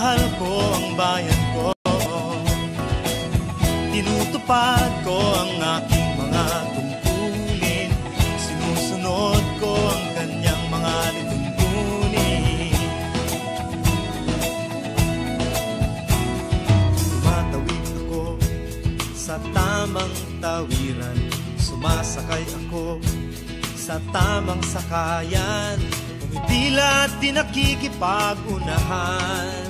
Minamahal ko ang bayan ko. Tinutupad ko ang aking mga tungkulin. Sinusunod ko ang kanyang mga lituntunin. Tumatawid ako sa tamang tawiran. Sumasakay ako sa tamang sakayan. Tila di nakikipag-unahan.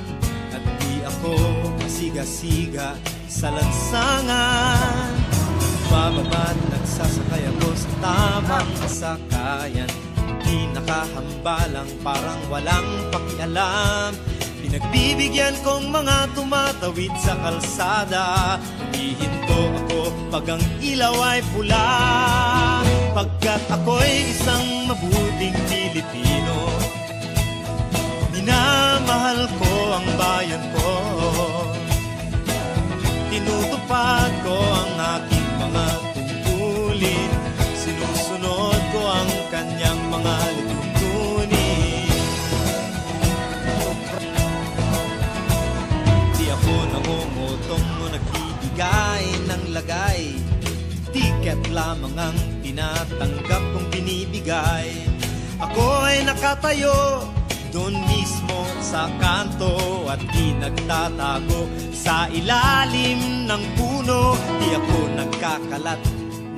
At di ako masiga-siga sa lansangan. Bababa't nagsasakay ako sa tamang sakayan. Di nakahambalang parang walang pakialam. Pinagbibigyan kong mga tumatawid sa kalsada. Humihinto ako pag ang ilaw ay pula. Pagkat ako'y isang mabuting Pilipino. Minamahal ko ang bayan ko. Tinutupad ko ang aking mga tungkulin. Sinusunod ko ang kanyang mga lituntunin. Di ako namumutong o nagbibigay ng lagay. Tiket lamang ang tinatanggap kong binibigay. Ako ay nakatayo doon mismo sa kanto at di nagtatago sa ilalim ng puno. Di ako nagkakalat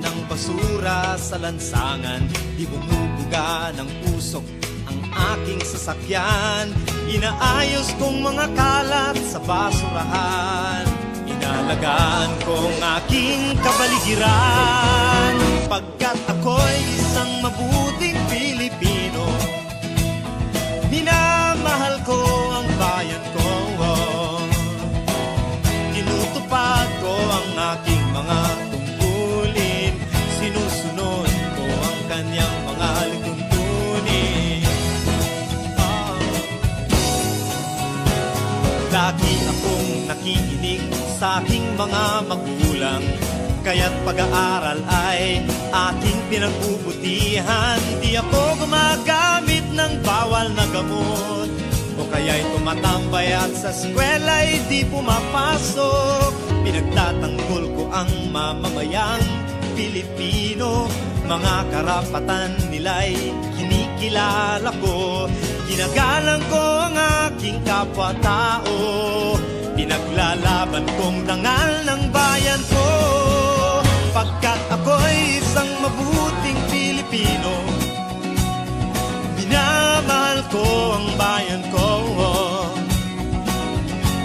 ng basura sa lansangan. Di bumubuga ng usok ang aking sasakyan. Inaayos kong mga kalat sa basurahan. Inalagaan kong aking kabaligiran. Pagkat ako'y isang mabuting Pilipino. Minamahal ko ang bayan ko. Tinutupad ko ang aking mga tungkulin. Sinusunod ko ang kanyang mga lituntunin. Lagi akong nakikinig sa aking mga magulang. Kaya't pag-aaral ay aking pinagbubutihan. Di ako gumagamit ng bawal na gamot, o kaya'y tumatambay at sa eskwela'y di pumapasok. Pinagtatanggol ko ang mamamayang Pilipino. Mga karapatan nila'y kinikilala ko. Ginagalang ko ang aking kapwa-tao. Pinaglalaban kong dangal ng bayan ko. Pagkat ako'y isang mabuting Pilipino. Minamahal ko ang bayan ko.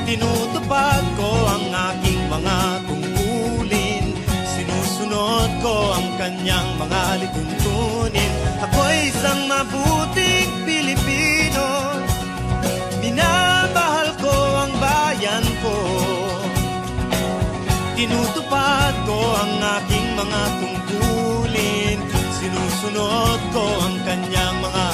Tinutupad ko ang aking mga tungkulin. Sinusunod ko ang kanyang mga lituntunin. Ako'y isang mabuting Pilipino. Minamahal ko ang bayan ko. Tinutupad ko ang aking mga tungkulin. Sinusunod ko ang kanyang mga